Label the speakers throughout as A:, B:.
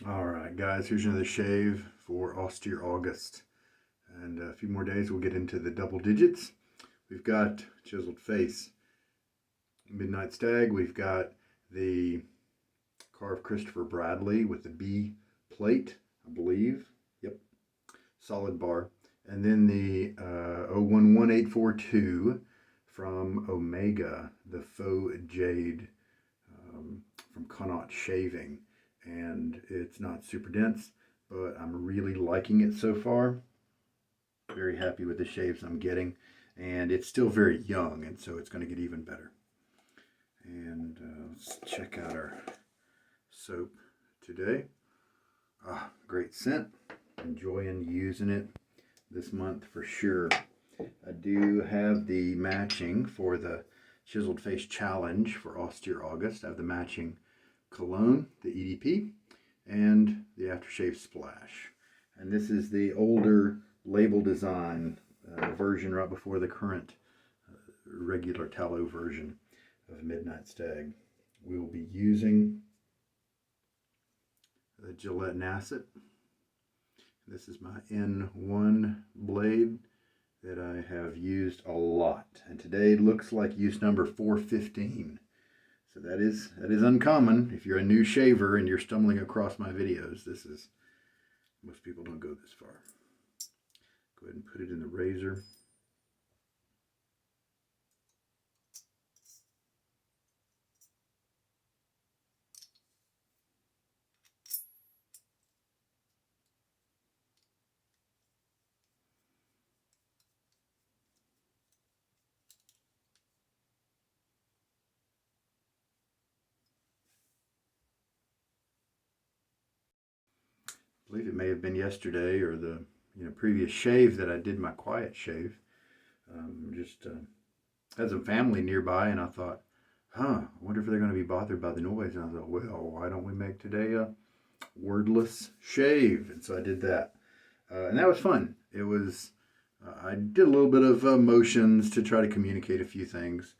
A: Alright guys, here's another shave for Austere August. And a few more days we'll get into the double digits. We've got Chiseled Face, Midnight Stag. We've got the Karve Christopher Bradley with the B plate, I believe. Yep, solid bar. And then the 011842 from Omega, the Faux Jade from Connaught Shaving. And it's not super dense, but I'm really liking it so far. Very happy with the shaves I'm getting, and it's still very young, and so it's going to get even better. And let's check out our soap today. Great scent. Enjoying using it this month for sure. I do have the matching for the Chiseled Face Challenge for Austere August. I have the matching cologne, the EDP, and the aftershave splash. And this is the older label design version right before the current regular tallow version of Midnight Stag. We will be using the Gillette Nacet. This is my N1 blade that I have used a lot, and today looks like use number 415. So that is uncommon. If you're a new shaver and you're stumbling across my videos, most people don't go this far. Go ahead and put it in the razor. I believe it may have been yesterday or the previous shave that I did my quiet shave. Just had some family nearby, and I thought, I wonder if they're going to be bothered by the noise. And I thought, well, why don't we make today a wordless shave? And so I did that, and that was fun. It was. I did a little bit of motions to try to communicate a few things,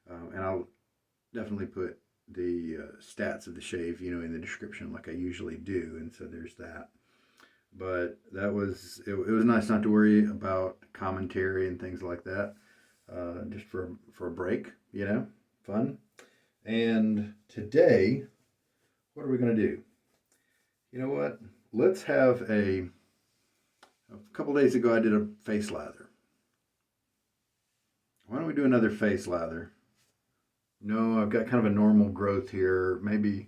A: and I'll definitely put the stats of the shave, in the description like I usually do. And so there's that. But that was it was nice not to worry about commentary and things like that. Just for a break, fun. And today, what are we going to do? You know what? Let's have a couple days ago I did a face lather. Why don't we do another face lather? No, I've got kind of a normal growth here, maybe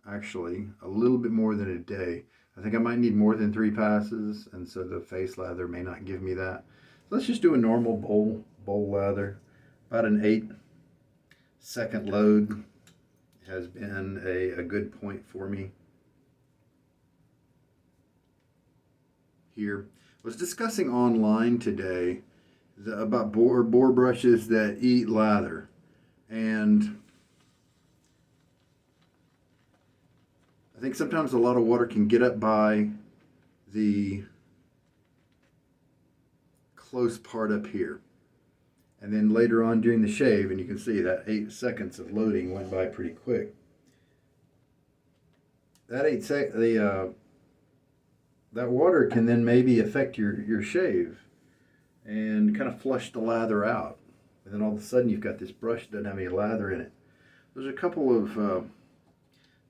A: actually a little bit more than a day. I think I might need more than 3 passes, and so the face lather may not give me that. So let's just do a normal bowl lather. About an 8-second load has been a good point for me here. I was discussing online today about bore brushes that eat lather, and I think sometimes a lot of water can get up by the close part up here. And then later on during the shave, and you can see that 8 seconds of loading went by pretty quick. That that water can then maybe affect your shave and kind of flush the lather out. And then all of a sudden you've got this brush that doesn't have any lather in it. There's a couple of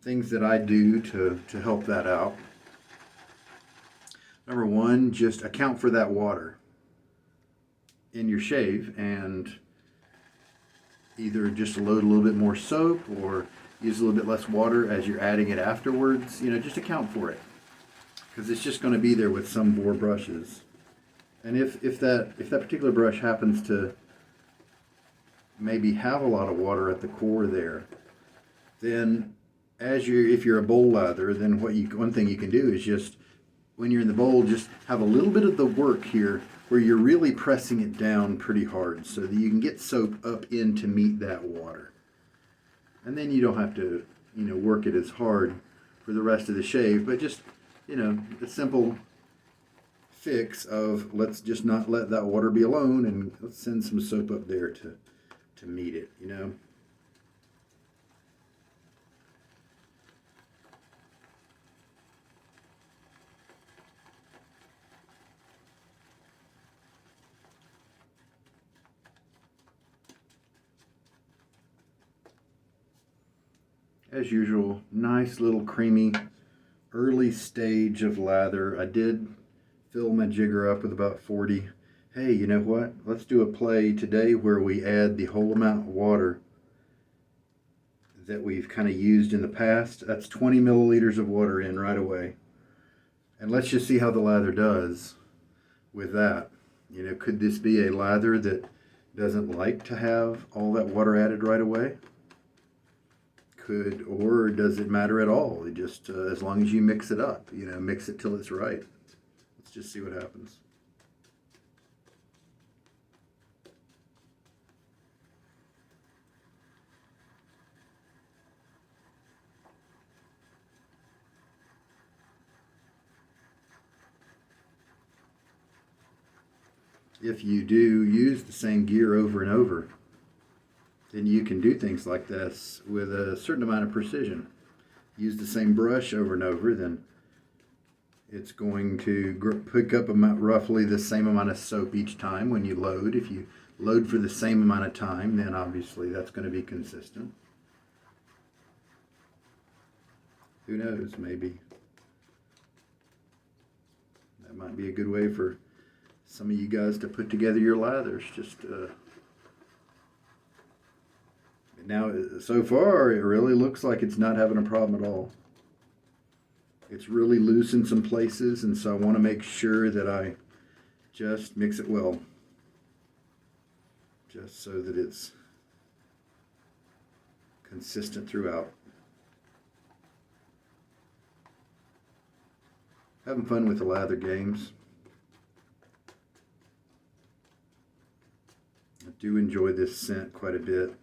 A: things that I do to help that out. Number one, just account for that water in your shave and either just load a little bit more soap or use a little bit less water as you're adding it afterwards. Just account for it, because it's just going to be there with some bore brushes. And if that particular brush happens to maybe have a lot of water at the core there, then if you're a bowl lather, then one thing you can do is just, when you're in the bowl, just have a little bit of the work here where you're really pressing it down pretty hard so that you can get soap up in to meet that water. And then you don't have to, work it as hard for the rest of the shave, but just, a simple fix of let's just not let that water be alone, and let's send some soap up there to meet it, As usual, nice little creamy early stage of lather. I did fill my jigger up with about 40. Hey, you know what? Let's do a play today where we add the whole amount of water that we've kind of used in the past. That's 20 milliliters of water in right away. And let's just see how the lather does with that. You know, could this be a lather that doesn't like to have all that water added right away? Could, or does it matter at all? It just, as long as you mix it up, you know, mix it till it's right. Let's just see what happens. If you do use the same gear over and over, then you can do things like this with a certain amount of precision. Use the same brush over and over, then it's going to pick up roughly the same amount of soap each time when you load. If you load for the same amount of time, then obviously that's going to be consistent. Who knows, maybe that might be a good way for some of you guys to put together your lathers. Just now, so far, it really looks like it's not having a problem at all. It's really loose in some places, and so I want to make sure that I just mix it well, just so that it's consistent throughout. Having fun with the lather games. I do enjoy this scent quite a bit.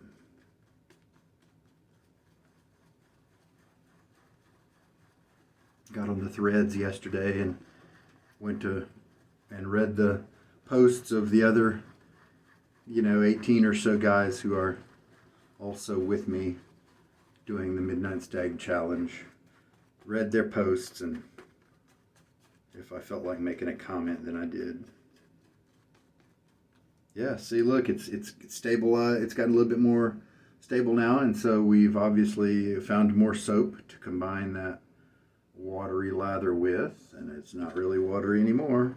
A: Got on the threads yesterday and went to and read the posts of the other, 18 or so guys who are also with me doing the Midnight Stag Challenge. Read their posts, and if I felt like making a comment, then I did. Yeah, see, look, it's stable. It's gotten a little bit more stable now, and so we've obviously found more soap to combine that watery lather with, and it's not really watery anymore.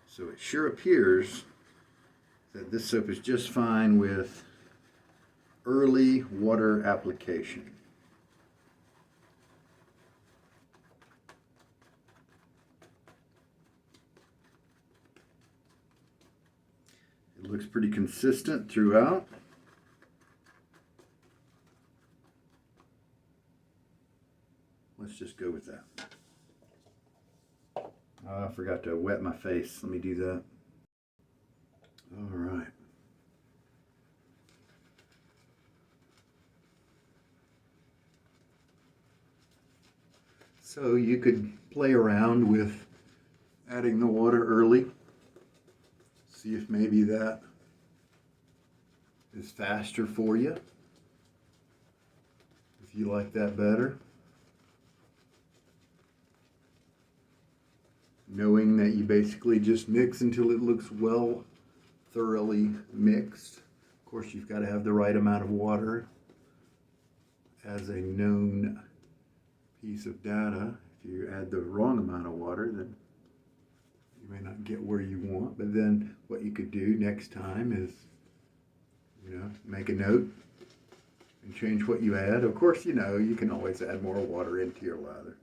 A: So it sure appears that this soap is just fine with early water application. It looks pretty consistent throughout. Let's just go with that. Oh, I forgot to wet my face. Let me do that. All right. So you could play around with adding the water early. See if maybe that is faster for you. If you like that better. Knowing that you basically just mix until it looks well thoroughly mixed. Of course, you've got to have the right amount of water as a known piece of data. If you add the wrong amount of water, then you may not get where you want. But then what you could do next time is, make a note and change what you add. Of course, you can always add more water into your lather.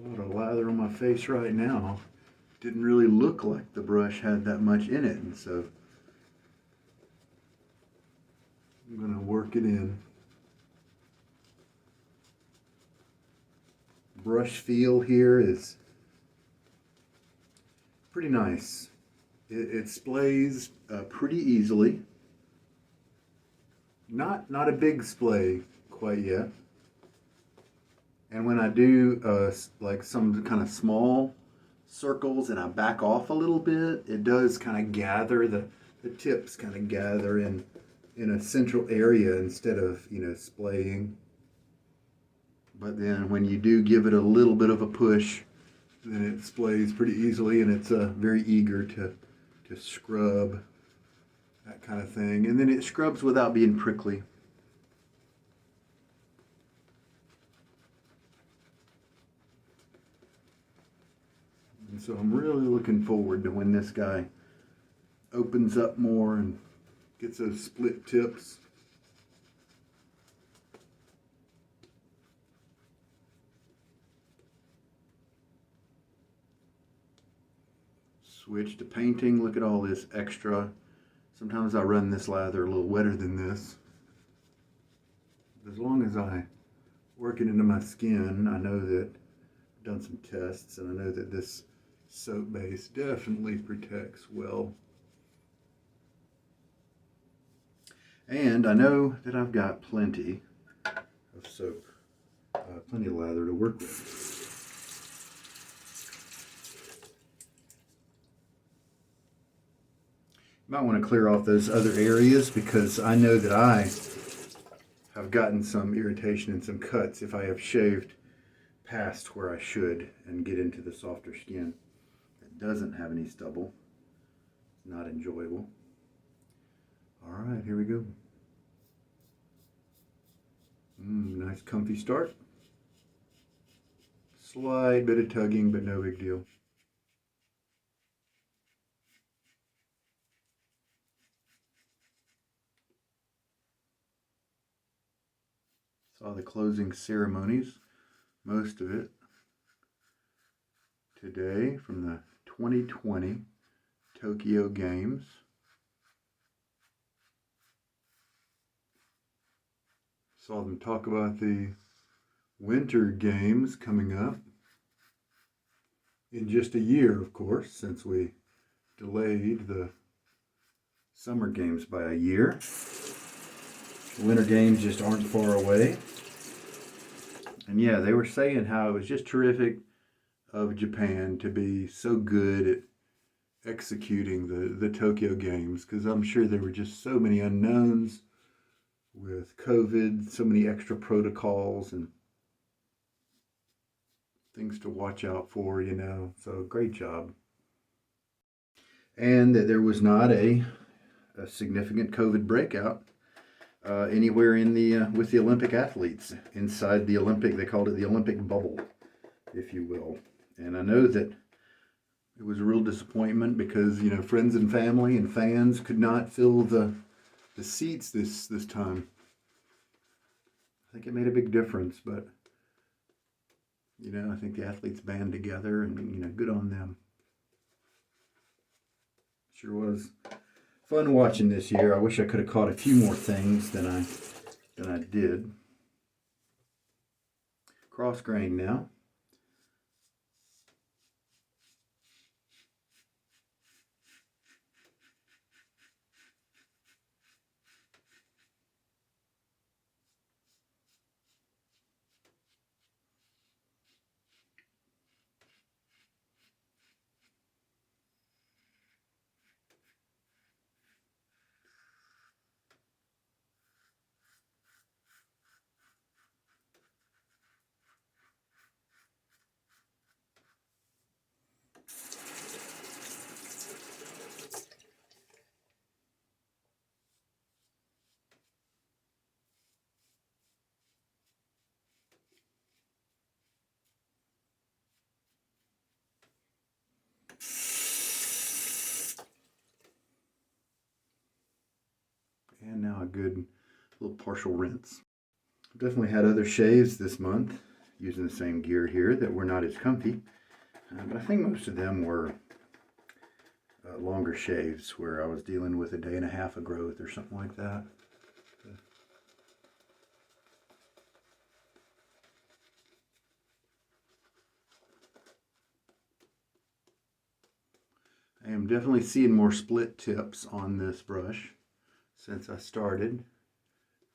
A: A lot of lather on my face right now. Didn't really look like the brush had that much in it, and so I'm going to work it in. Brush feel here is pretty nice. It splays pretty easily. Not a big splay quite yet. And when I do like some kind of small circles and I back off a little bit, it does kind of gather, the tips kind of gather in a central area instead of, splaying. But then when you do give it a little bit of a push, then it splays pretty easily, and it's very eager to to scrub, that kind of thing. And then it scrubs without being prickly. And so I'm really looking forward to when this guy opens up more and gets those split tips. Switch to painting. Look at all this extra. Sometimes I run this lather a little wetter than this. As long as I work it into my skin, I know that I've done some tests and I know that this soap base definitely protects well. And I know that I've got plenty of soap, plenty of lather to work with. Might want to clear off those other areas because I know that I have gotten some irritation and some cuts if I have shaved past where I should and get into the softer skin. It doesn't have any stubble. It's not enjoyable. All right, here we go. Nice comfy start. Slight bit of tugging, but no big deal. Saw the closing ceremonies, most of it, today from the 2020 Tokyo Games. Saw them talk about the Winter Games coming up in just a year, of course, since we delayed the Summer Games by a year. Winter Games just aren't far away. And yeah, they were saying how it was just terrific of Japan to be so good at executing the Tokyo Games, because I'm sure there were just so many unknowns with COVID, so many extra protocols and things to watch out for, you know. So great job. And that there was not a significant COVID breakout anywhere in the with the Olympic athletes inside the Olympic. They called it the Olympic bubble, if you will. And I know that it was a real disappointment because, you know, friends and family and fans could not fill the seats this time. I think it made a big difference, but you know, I think the athletes band together and, you know, good on them. Sure was fun watching this year. I wish I could have caught a few more things than I did. Cross grain now. And now a good little partial rinse. I've definitely had other shaves this month using the same gear here that were not as comfy. But I think most of them were longer shaves where I was dealing with a day and a half of growth or something like that. I am definitely seeing more split tips on this brush since I started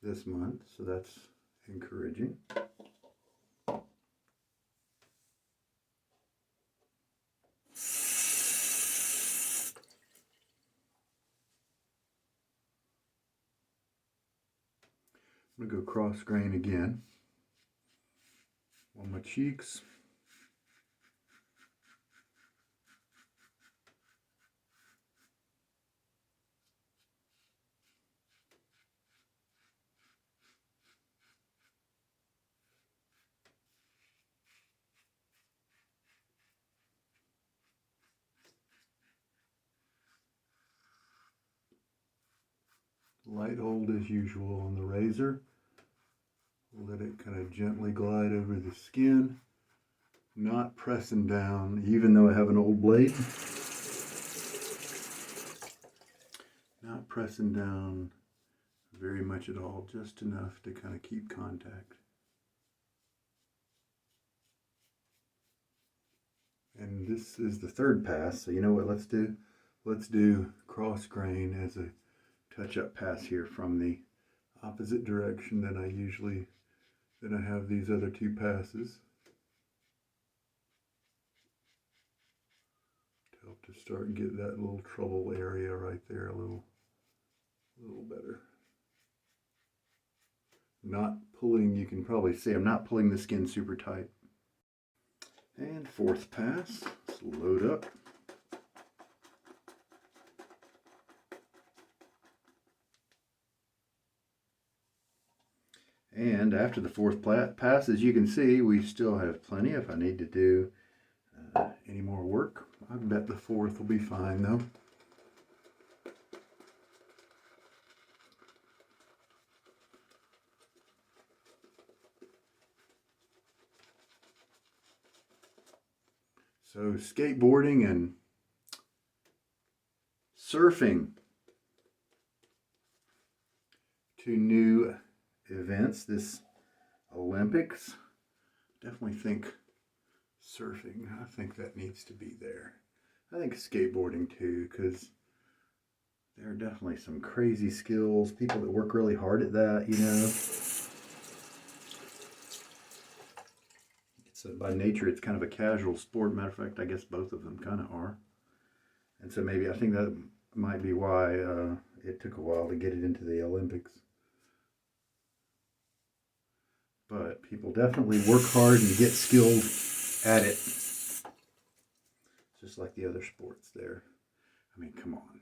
A: this month, so that's encouraging. I'm going to go cross grain again on my cheeks. Light hold as usual on the razor. Let it kind of gently glide over the skin, not pressing down, even though I have an old blade. Not pressing down very much at all, just enough to kind of keep contact. And this is the third pass, so you know what let's do? Let's do cross grain as a touch-up pass here from the opposite direction than I have these other two passes. To help to start and get that little trouble area right there a little better. Not pulling, you can probably see I'm not pulling the skin super tight. And fourth pass, let's load up. And after the fourth pass, as you can see, we still have plenty if I need to do any more work. I bet the fourth will be fine though. So skateboarding and surfing, two new events this Olympics. Definitely think surfing, I think that needs to be there. I think skateboarding too, because there are definitely some crazy skills, people that work really hard at that, you know. It's by nature, it's kind of a casual sport. Matter of fact, I guess both of them kind of are. And so maybe I think that might be why it took a while to get it into the Olympics. But people definitely work hard and get skilled at it. Just like the other sports there. I mean, come on.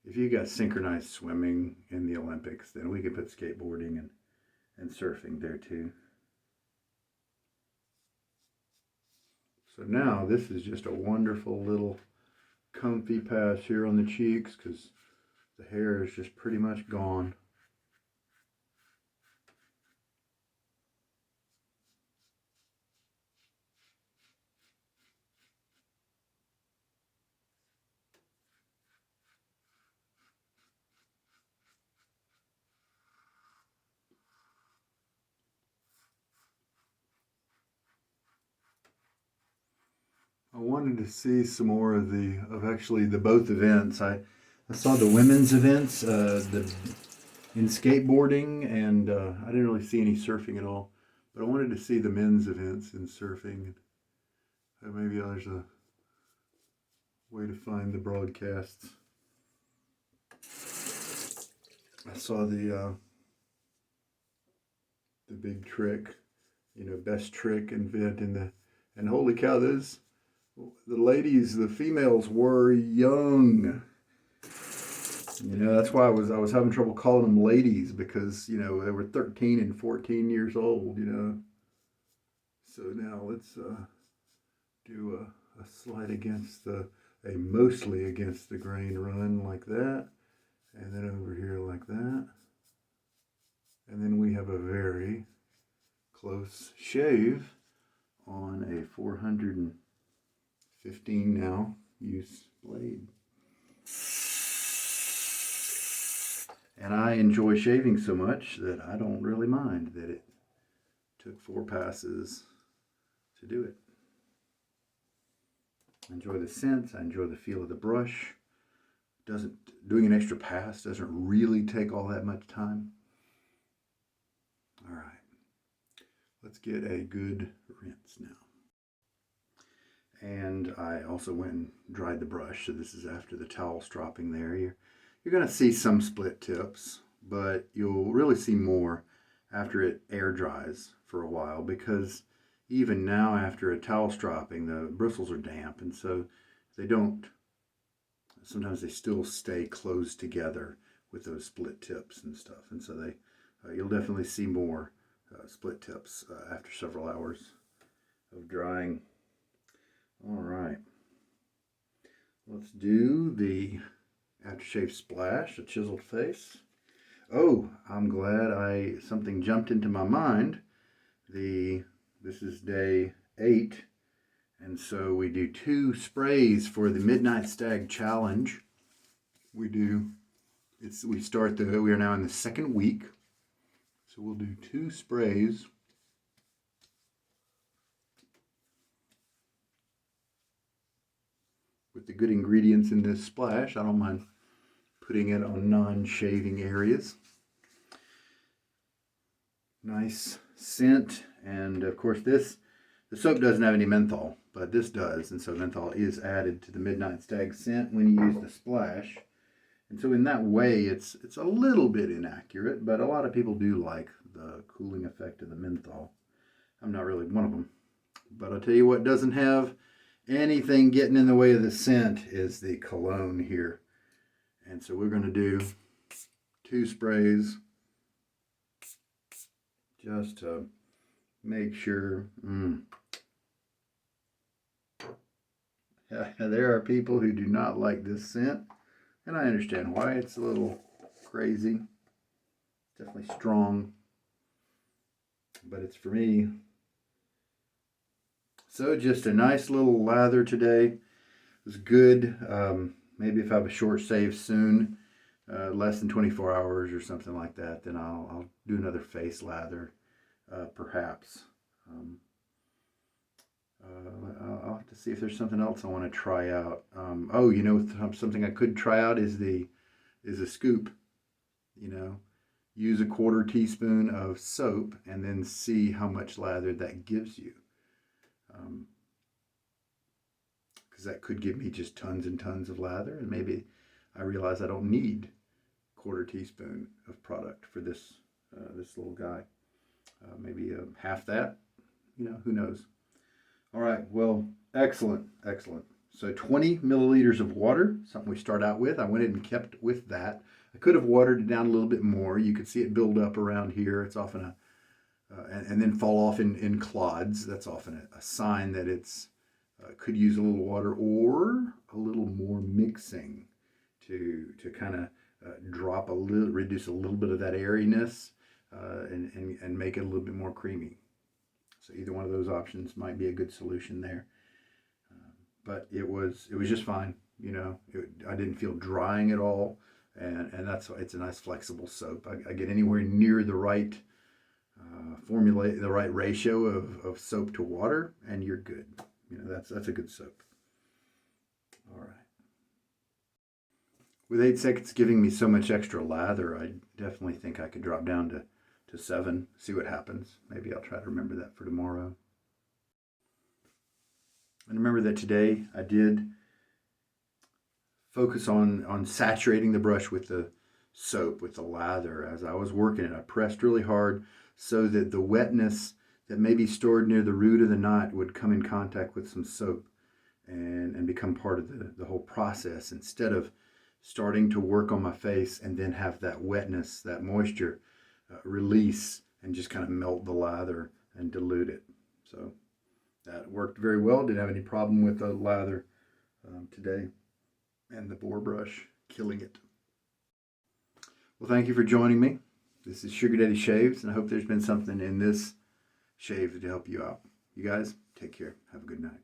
A: If you got synchronized swimming in the Olympics, then we could put skateboarding and surfing there too. So now this is just a wonderful little comfy pass here on the cheeks because the hair is just pretty much gone. I wanted to see some more of actually the both events. I saw the women's events in skateboarding, and I didn't really see any surfing at all. But I wanted to see the men's events in surfing. Maybe there's a way to find the broadcasts. I saw the big trick, you know, best trick event and holy cow, the ladies, the females were young. You know, that's why I was having trouble calling them ladies, because, you know, they were 13 and 14 years old, you know. So now let's do a slide against a mostly against the grain run like that. And then over here like that. And then we have a very close shave on a 415 now use blade. And I enjoy shaving so much that I don't really mind that it took 4 passes to do it. I enjoy the scent, I enjoy the feel of the brush. Doing an extra pass doesn't really take all that much time. All right, let's get a good rinse now. And I also went and dried the brush, so this is after the towel stropping there. You're going to see some split tips, but you'll really see more after it air dries for a while, because even now after a towel stropping, the bristles are damp, and so sometimes they still stay closed together with those split tips and stuff, and so you'll definitely see more split tips after several hours of drying. All right, let's do the aftershave splash, a chiseled face. Oh, I'm glad something jumped into my mind. This is day 8, and so we do 2 sprays for the Midnight Stag Challenge. We are now in the 2nd week, so we'll do 2 sprays. With the good ingredients in this splash, I don't mind putting it on non-shaving areas. Nice scent, and of course the soap doesn't have any menthol, but this does, and so menthol is added to the Midnight Stag scent when you use the splash. And so in that way, it's a little bit inaccurate, but a lot of people do like the cooling effect of the menthol. I'm not really one of them. But I'll tell you what doesn't have anything getting in the way of the scent is the cologne here. And so we're going to do 2 sprays just to make sure. There are people who do not like this scent, and I understand why. It's a little crazy. Definitely strong, but it's for me. So just a nice little lather today. It was good. Maybe if I have a short shave soon, less than 24 hours or something like that, then I'll do another face lather, perhaps. I'll have to see if there's something else I want to try out. Oh, you know, something I could try out is a scoop. You know, use a 1/4 teaspoon of soap and then see how much lather that gives you. Because that could give me just tons and tons of lather, and maybe I realize I don't need 1/4 teaspoon of product for this little guy. Maybe half that. You know, who knows? All right, well, excellent. So 20 milliliters of water, something we start out with. I went ahead and kept with that. I could have watered it down a little bit more. You could see it build up around here. It's often and then fall off in clods. That's often a sign that it's could use a little water or a little more mixing to kind of reduce a little bit of that airiness and make it a little bit more creamy. So either one of those options might be a good solution there. But it was just fine. You know, I didn't feel drying at all, and it's a nice flexible soap. I get anywhere near the right formula, the right ratio of soap to water, and you're good. You know, that's a good soap. All right. With 8 seconds giving me so much extra lather, I definitely think I could drop down to 7, see what happens. Maybe I'll try to remember that for tomorrow. And remember that today I did focus on saturating the brush with the soap, with the lather. As I was working it, I pressed really hard so that the wetness that may be stored near the root of the knot would come in contact with some soap and become part of the whole process, instead of starting to work on my face and then have that wetness, that moisture release and just kind of melt the lather and dilute it. So that worked very well. Didn't have any problem with the lather today, and the boar brush killing it. Well, thank you for joining me. This is Sugar Daddy Shaves, and I hope there's been something in this shave to help you out. You guys, take care. Have a good night.